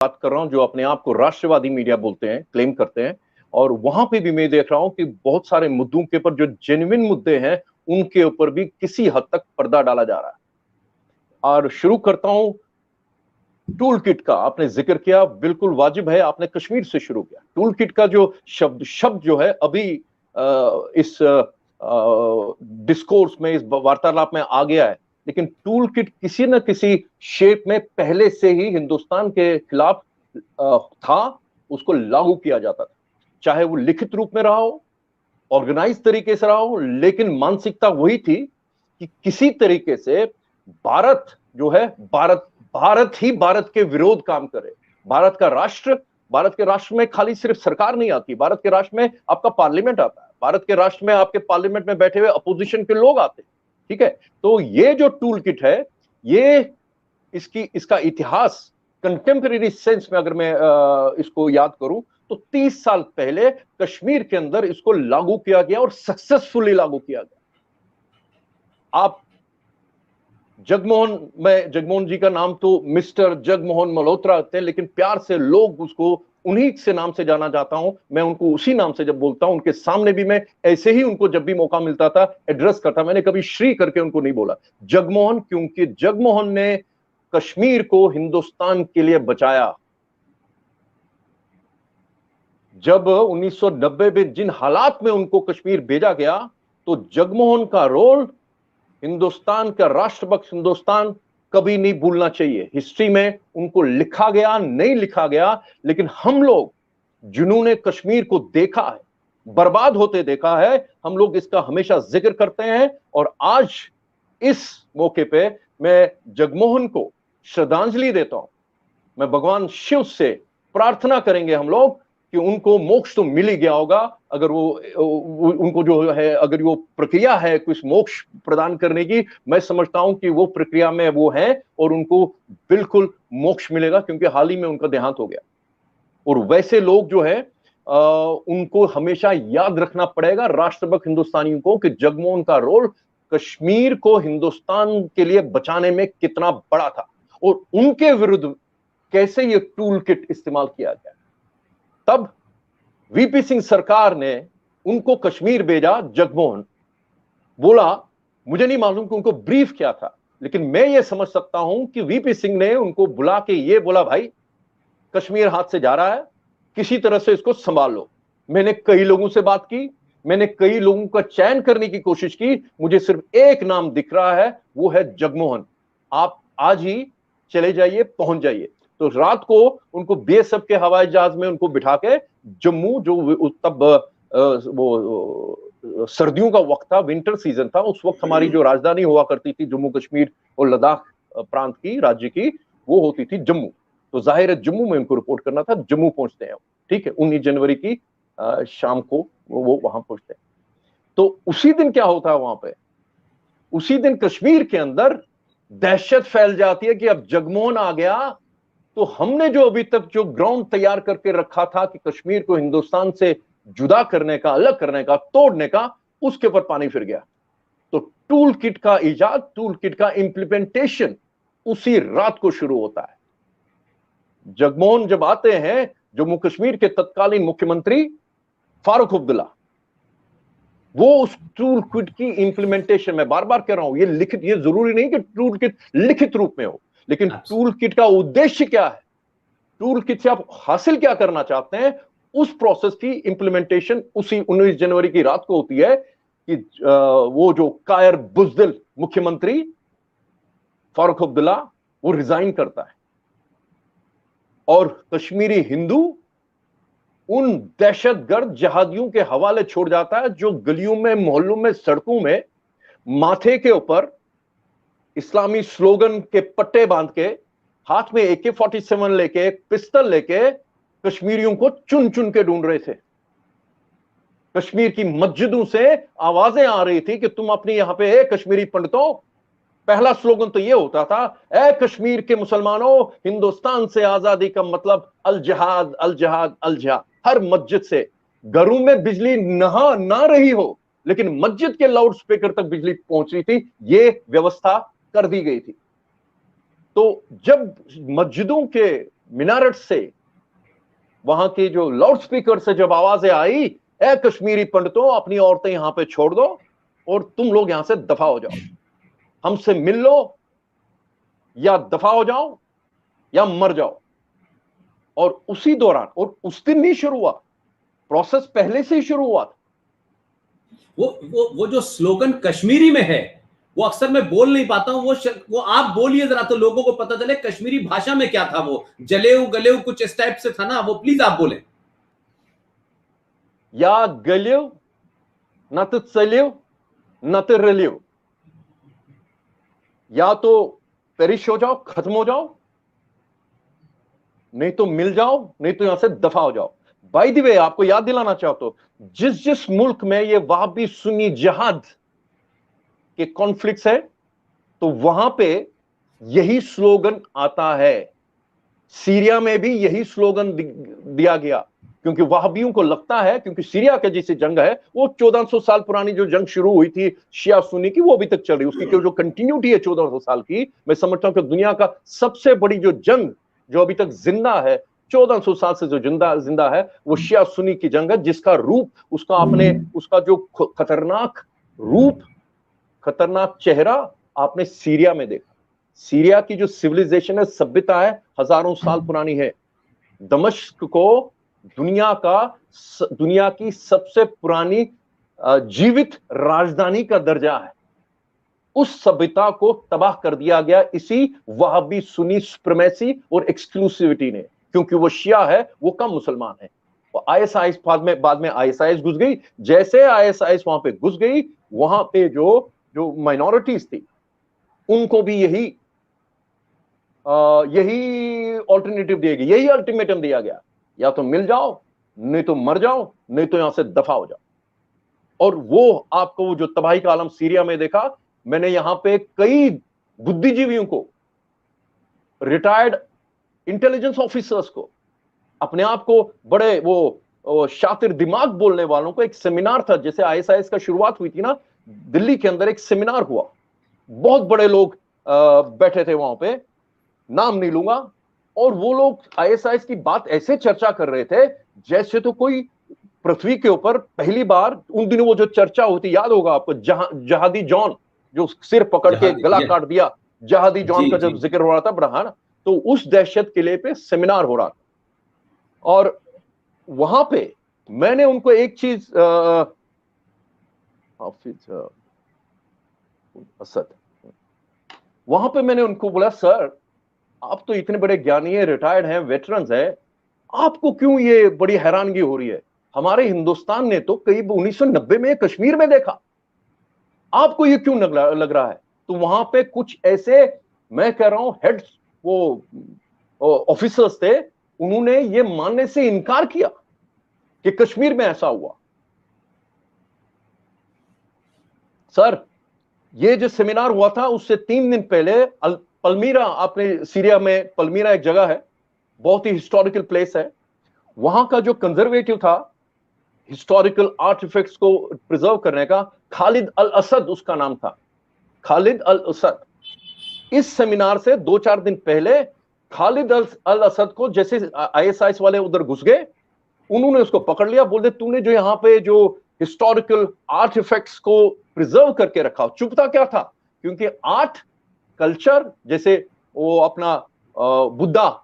बात कर रहा हूं जो अपने आप को राष्ट्रवादी मीडिया बोलते हैं, क्लेम करते हैं, और वहां पे भी मैं देख रहा हूं कि बहुत सारे मुद्दों के ऊपर जो जेन्युइन मुद्दे हैं उनके ऊपर भी किसी हद तक पर्दा डाला जा रहा है। और शुरू करता हूं टूल किट का। आपने जिक्र किया, बिल्कुल वाजिब है, आपने कश्मीर से शुरू किया। टूल किट का जो शब्द जो है अभी इस डिस्कोर्स में, इस वार्तालाप में आ गया है, लेकिन टूल किट किसी न किसी शेप में पहले से ही हिंदुस्तान के खिलाफ था, उसको लागू किया जाता था, चाहे वो लिखित रूप में रहा हो, ऑर्गेनाइज तरीके से रहा हो, लेकिन मानसिकता वही थी कि किसी तरीके से भारत जो है, भारत ही भारत के विरोध काम करे। भारत के राष्ट्र में खाली सिर्फ सरकार नहीं आती, भारत के राष्ट्र में आपका पार्लियामेंट आता है, भारत के राष्ट्र में आपके पार्लियामेंट में बैठे हुए अपोजिशन के लोग आते हैं, ठीक है। तो ये जो टूल किट है, ये इसका इतिहास कंटेम्परेरी सेंस में अगर मैं इसको याद करूं तो 30 साल पहले कश्मीर के अंदर इसको लागू किया गया और सक्सेसफुली लागू किया गया। आप जगमोहन जी का नाम तो मिस्टर जगमोहन मल्होत्रा थे, लेकिन प्यार से लोग उसको उन्हीं से नाम से जाना जाता हूं। मैं उनको उसी नाम से जब बोलता हूं, उनके सामने भी मैं ऐसे ही उनको जब भी मौका मिलता था एड्रेस करता। मैंने कभी श्री करके उनको नहीं बोला, जगमोहन, क्योंकि जगमोहन ने कश्मीर को हिंदुस्तान के लिए बचाया। जब 1990 में जिन हालात में उनको कश्मीर भेजा गया, तो जगमोहन का रोल हिंदुस्तान का राष्ट्रभक्त हिंदुस्तान कभी नहीं भूलना चाहिए। हिस्ट्री में उनको लिखा गया, नहीं लिखा गया, लेकिन हम लोग जिन्होंने कश्मीर को देखा है, बर्बाद होते देखा है, हम लोग इसका हमेशा जिक्र करते हैं। और आज इस मौके पे मैं जगमोहन को श्रद्धांजलि देता हूं। मैं भगवान शिव से प्रार्थना करेंगे हम लोग कि उनको मोक्ष तो मिल ही गया होगा। अगर वो उनको जो है, अगर वो प्रक्रिया है कुछ मोक्ष प्रदान करने की, मैं समझता हूं कि वो प्रक्रिया में वो है और उनको बिल्कुल मोक्ष मिलेगा, क्योंकि हाल ही में उनका देहांत हो गया। और वैसे लोग जो है उनको हमेशा याद रखना पड़ेगा, राष्ट्रभक्त हिंदुस्तानियों को, कि जगमोहन का रोल कश्मीर को हिंदुस्तान के लिए बचाने में कितना बड़ा था और उनके विरुद्ध कैसे ये टूल किट इस्तेमाल किया गया। तब वीपी सिंह सरकार ने उनको कश्मीर भेजा। जगमोहन बोला, मुझे नहीं मालूम कि उनको ब्रीफ क्या था, लेकिन मैं ये समझ सकता हूं कि वीपी सिंह ने उनको बुला के ये बोला, भाई कश्मीर हाथ से जा रहा है, किसी तरह से इसको संभाल लो। मैंने कई लोगों से बात की, मैंने कई लोगों का चयन करने की कोशिश की, मुझे सिर्फ एक नाम दिख रहा है, वो है जगमोहन। आप आज ही चले जाइए, पहुंच जाइए। तो रात को उनको बीएसएफ के हवाई जहाज में उनको बिठा के जम्मू, जो तब वो सर्दियों का वक्त था, विंटर सीजन था, उस वक्त हमारी जो राजधानी हुआ करती थी जम्मू कश्मीर और लद्दाख प्रांत की, राज्य की, वो होती थी जम्मू। तो जाहिर है जम्मू में उनको रिपोर्ट करना था। जम्मू पहुंचते हैं, ठीक है, 19 जनवरी की शाम को वो वहां पहुंचते हैं। तो उसी दिन क्या होता है वहां पे, उसी दिन कश्मीर के अंदर दहशत फैल जाती है कि अब जगमोहन आ गया तो हमने जो अभी तक जो ग्राउंड तैयार करके रखा था कि कश्मीर को हिंदुस्तान से जुदा करने का, अलग करने का, तोड़ने का, उसके ऊपर पानी फिर गया। तो टूल किट का इजाद, टूल किट का इंप्लीमेंटेशन उसी रात को शुरू होता है। जगमोहन जब आते हैं, जम्मू कश्मीर के तत्कालीन मुख्यमंत्री फारूक अब्दुल्ला, वो उस टूल किट की इंप्लीमेंटेशन में, बार बार कह रहा हूं, ये लिखित, ये जरूरी नहीं कि टूल किट लिखित रूप में हो, लेकिन टूल किट का उद्देश्य क्या है, टूल किट से आप हासिल क्या करना चाहते हैं, उस प्रोसेस की इंप्लीमेंटेशन उसी 19 जनवरी की रात को होती है कि वो जो कायर बुज़दिल मुख्यमंत्री फारूक अब्दुल्ला, वो रिजाइन करता है और कश्मीरी हिंदू उन दहशतगर्द जिहादियों के हवाले छोड़ जाता है, जो गलियों में, मोहल्लों में, सड़कों में माथे के ऊपर इस्लामी स्लोगन के पट्टे बांध के, हाथ में AK-47 लेके, पिस्टल लेके कश्मीरियों को चुन चुन के ढूंढ रहे थे। कश्मीर की मस्जिदों से आवाजें आ रही थी कि तुम अपनी यहां पे कश्मीरी पंडितों, पहला स्लोगन तो ये होता था, ए कश्मीर के मुसलमानों, हिंदुस्तान से आजादी का मतलब अल जिहाद, अल जिहाद, अल जिहाद। हर मस्जिद से, घरों में बिजली ना रही हो, लेकिन मस्जिद के लाउड स्पीकर तक बिजली पहुंच रही थी, ये व्यवस्था कर दी गई थी। तो जब मस्जिदों के मिनारट से, वहां के जो लाउड स्पीकर से जब आवाजें आई, ए कश्मीरी पंडितों, अपनी औरतें यहां पे छोड़ दो और तुम लोग यहां से दफा हो जाओ, हमसे मिल लो या दफा हो जाओ या मर जाओ। और उसी दौरान, और उस दिन नहीं शुरू हुआ, प्रोसेस पहले से ही शुरू हुआ था। वो जो स्लोगन कश्मीरी में है, वो अक्सर मैं बोल नहीं पाता हूं, वो आप बोलिए जरा तो लोगों को पता चले कश्मीरी भाषा में क्या था। वो जलेऊ गलेऊ कुछ इस टाइप से था ना, वो प्लीज आप बोले। या गलेऊ न तो चलेऊ न तो रलेऊ, या तो पेरिश हो जाओ, खत्म हो जाओ, नहीं तो मिल जाओ, नहीं तो यहां से दफा हो जाओ। बाय द वे, आपको याद दिलाना चाहता हूं, जिस जिस मुल्क में ये वहाबी सुन्नी जिहाद के कॉन्फ्लिक्ट्स है, तो वहां पे यही स्लोगन आता है। सीरिया में भी यही स्लोगन दिया गया, क्योंकि वहाबियों को लगता है, क्योंकि सीरिया के जैसी जंग है, वो 1400 साल पुरानी जो जंग शुरू हुई थी शिया सुन्नी की, वो अभी तक चल रही है। उसकी जो कंटिन्यूटी है 1400 साल की, मैं समझता हूं कि दुनिया का सबसे बड़ी जो जंग जो अभी तक जिंदा है, 1400 साल से जो जिंदा है, वो शिया सुन्नी की जंग है, जिसका रूप, उसका जो खतरनाक रूप, खतरनाक चेहरा आपने सीरिया में देखा। सीरिया की जो सिविलाइजेशन है, सभ्यता है, हजारों साल पुरानी है। दमिश्क को दुनिया की सबसे पुरानी जीवित राजधानी का दर्जा है। उस सभ्यता को तबाह कर दिया गया इसी वहाबी सुन्नी सुप्रीमेसी और एक्सक्लूसिविटी ने, क्योंकि वो शिया है, वो कम मुसलमान है। आईएसआईएस बाद में आईएसआईएस घुस गई। जैसे आईएसआईएस वहां पे घुस गई, वहां पे जो माइनॉरिटीज थी, उनको भी यही ऑल्टरनेटिव दिया गया, यही अल्टीमेटम दिया गया, या तो मिल जाओ, नहीं तो मर जाओ, नहीं तो यहां से दफा हो जाओ। और वो आपको जो तबाही का आलम सीरिया में देखा, मैंने यहां पे कई बुद्धिजीवियों को, रिटायर्ड इंटेलिजेंस ऑफिसर्स को, अपने आप को बड़े वो शातिर दिमाग बोलने वालों को, एक सेमिनार था, जैसे आईएसआईएस का शुरुआत हुई थी ना, दिल्ली के अंदर एक सेमिनार हुआ, बहुत बड़े लोग बैठे थे वहां पे, नाम नहीं लूंगा, और वो लोग आईएसआईएस की बात ऐसे चर्चा कर रहे थे जैसे तो कोई पृथ्वी के ऊपर पहली बार, उन दिनों वो जो चर्चा होती, याद होगा आपको, जहादी जॉन जो सिर पकड़ के गला काट दिया, जहादी जॉन का जब जिक्र हो रहा था ब्रहान, तो उस दहशत किले पे सेमिनार हो रहा था। और वहां पे मैंने उनको एक चीज, हाफिज असद, वहां पे मैंने उनको बोला, सर आप तो इतने बड़े ज्ञानी है, रिटायर्ड हैं, वेटरन्स हैं, आपको क्यों ये बड़ी हैरानगी हो रही है? हमारे हिंदुस्तान ने तो करीब 1990 में कश्मीर में देखा, आपको ये क्यों लग रहा है? तो वहां पे कुछ ऐसे, मैं कह रहा हूं, हेड्स, वो ऑफिसर्स थे, उन्होंने ये मानने से इनकार किया कि कश्मीर में ऐसा हुआ। सर, ये जो सेमिनार हुआ था, उससे 3 दिन पहले पल्मीरा, आपने सीरिया में पल्मीरा एक जगह है, बहुत ही हिस्टोरिकल प्लेस है, वहां का जो कंजर्वेटिव था हिस्टोरिकल आर्टिफैक्ट्स को प्रिजर्व करने का, खालिद अल असद उसका नाम था, खालिद अल असद। इस सेमिनार से 2-4 दिन पहले खालिद अल असद को, जैसे आईएसआईएस वाले उधर घुस गए, उन्होंने उसको पकड़ लिया, बोलते तूने जो यहां पे जो हिस्टोरिकल आर्टिफैक्ट्स को प्रिजर्व करके रखा, चुपता क्या था? क्योंकि आर्ट कल्चर, जैसे वो अपना बुद्धा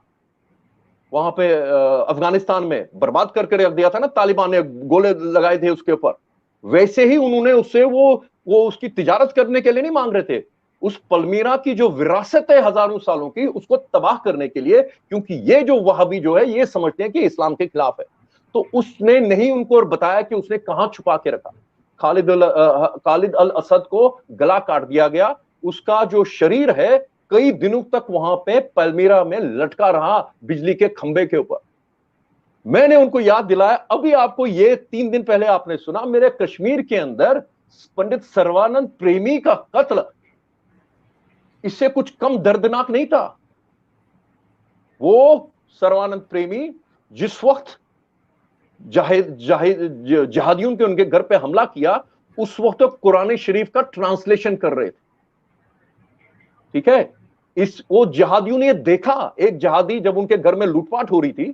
वहां पे अफगानिस्तान में बर्बाद करके रख दिया था ना, तालिबान ने गोले लगाए थे उसके ऊपर, वैसे ही उन्होंने उससे वो उसकी तिजारत करने के लिए नहीं मांग रहे थे, उस पल्मीरा की जो विरासत है हजारों सालों की, उसको तबाह करने के लिए, क्योंकि ये जो वहाबी जो है, ये समझते हैं कि इस्लाम के खिलाफ है। तो उसने नहीं उनको बताया कि उसने कहां छुपा के रखा। खालिद अल असद को गला काट दिया गया, उसका जो शरीर है कई दिनों तक वहां पे पल्मीरा में लटका रहा, बिजली के खंबे के ऊपर। मैंने उनको याद दिलाया, अभी आपको ये 3 दिन पहले आपने सुना, मेरे कश्मीर के अंदर पंडित सर्वानंद प्रेमी का कत्ल, इससे कुछ कम दर्दनाक नहीं था। वो सर्वानंद प्रेमी जिस वक्त जहादियों के उनके घर पे हमला किया, उस वक्त तो कुरान शरीफ का ट्रांसलेशन कर रहे थे, ठीक है? वो जिहादियों ने देखा, एक जिहादी जब उनके घर में लूटपाट हो रही थी,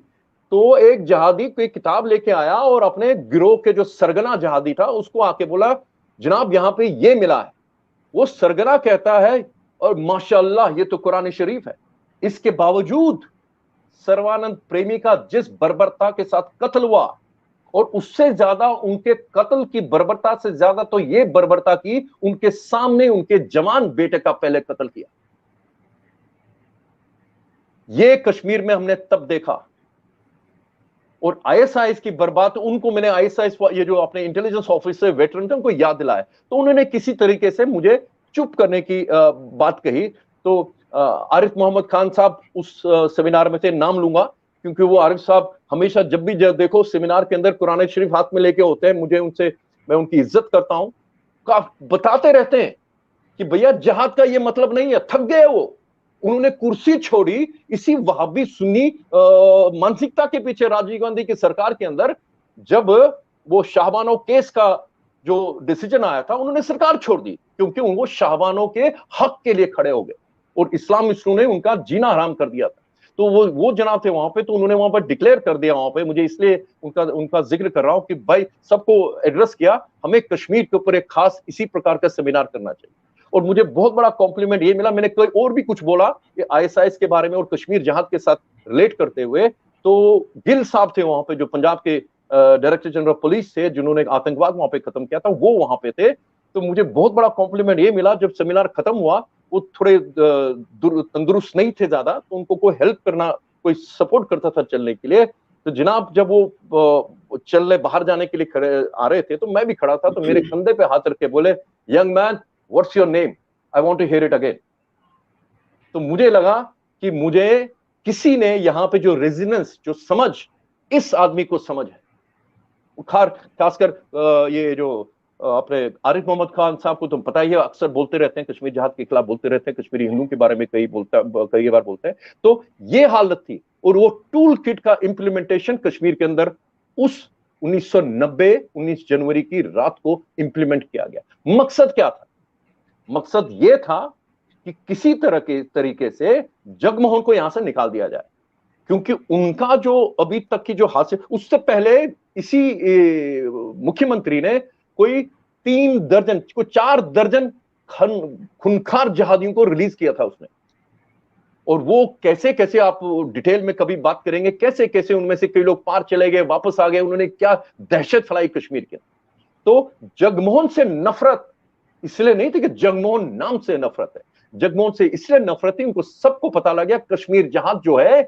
तो एक जिहादी कोई किताब लेके आया और अपने गिरोह के जो सरगना जिहादी था उसको आके बोला, जनाब यहां पे ये मिला है। वो सरगना कहता है, और माशाअल्लाह ये तो कुरान शरीफ है। इसके बावजूद सर्वानंद प्रेमी का जिस बर्बरता के साथ कत्ल हुआ, और उससे ज्यादा उनके कत्ल की बर्बरता से ज्यादा तो ये बर्बरता की उनके सामने उनके जवान बेटे का पहले कत्ल किया। ये कश्मीर में हमने तब देखा। और आईएसआईएस की बर्बाद, उनको मैंने आईएसआईएस ये जो अपने इंटेलिजेंस ऑफिसर वेटरन थे उनको याद दिलाया, तो उन्होंने किसी तरीके से मुझे चुप करने की बात कही। तो आरिफ मोहम्मद खान साहब उस सेमिनार में थे, नाम लूंगा क्योंकि वो आरिफ साहब हमेशा जब भी देखो सेमिनार के अंदर कुरान शरीफ हाथ में लेके होते हैं, मैं उनकी इज्जत करता हूं। बताते रहते हैं कि भैया जिहाद का ये मतलब नहीं है, थक गए वो। उन्होंने कुर्सी छोड़ी इसी वहाबी सुन्नी मानसिकता के पीछे राजीव गांधी की सरकार के अंदर। जब वो शाहबानो केस का जो डिसीजन आया था, उन्होंने सरकार छोड़ दी क्योंकि वो शाहबानो के हक के लिए खड़े हो गए और इस्लामिस्टों ने उनका जीना हराम कर दिया था। तो वो जनाब थे वहां पे, तो उन्होंने वहां पर डिक्लेयर कर दिया वहां पे। मुझे इसलिए उनका जिक्र कर रहा हूं कि भाई सबको एड्रेस किया, हमें कश्मीर के ऊपर एक खास इसी प्रकार का सेमिनार करना चाहिए। और मुझे बहुत बड़ा कॉम्प्लीमेंट ये मिला, मैंने कोई और भी कुछ बोला आईएसआईएस के बारे में और कश्मीर जहाद के साथ रिलेट करते हुए, तो गिल साहब थे वहां पे जो पंजाब के डायरेक्टर जनरल पुलिस थे, जिन्होंने आतंकवाद वहां पे खत्म किया था, वो वहां पे थे। तो मुझे बहुत बड़ा कॉम्प्लीमेंट ये मिला, जब सेमिनार खत्म हुआ वो थोड़े तंदुरुस्त नहीं थे ज्यादा, तो उनको कोई हेल्प करना, कोई सपोर्ट करता था चलने के लिए। तो जनाब जब वो चलने बाहर जाने के लिए खड़े आ रहे थे, तो मैं भी खड़ा था, तो मेरे कंधे पे हाथ रख के बोले, young man what's your name, I want to hear it again. तो मुझे लगा कि मुझे किसी ने यहां पे जो रेजिडेंस, जो समझ, इस आदमी को समझ है। खासकर ये जो अपने आरिफ मोहम्मद खान साहब को तुम पता ही है, अक्सर बोलते रहते हैं कश्मीर जिहाद के खिलाफ, बोलते रहते हैं कश्मीरी हिंदुओं के बारे में कई बार बोलते हैं। तो ये हालत थी, और वो टूल किट का इंप्लीमेंटेशन कश्मीर के अंदर उस 1990 19 जनवरी की रात को इंप्लीमेंट किया गया। मकसद क्या था? मकसद यह था कि किसी तरह के तरीके से जगमोहन को यहां से निकाल दिया जाए, क्योंकि उनका जो अभी तक की जो हासिल, उससे पहले इसी मुख्यमंत्री ने कोई 3 दर्जन, कोई 4 दर्जन खूंखार जिहादियों को रिलीज किया था उसने। और वो कैसे कैसे, आप डिटेल में कभी बात करेंगे, कैसे कैसे उनमें से कई लोग पार चले गए, वापस आ गए, उन्होंने क्या दहशत फैलाई कश्मीर के। तो जगमोहन से नफरत इसलिए नहीं थी कि जगमोहन नाम से नफरत है, जगमोहन से इसलिए नफरत थी, उनको सबको पता लग गया कश्मीर जिहाद जो है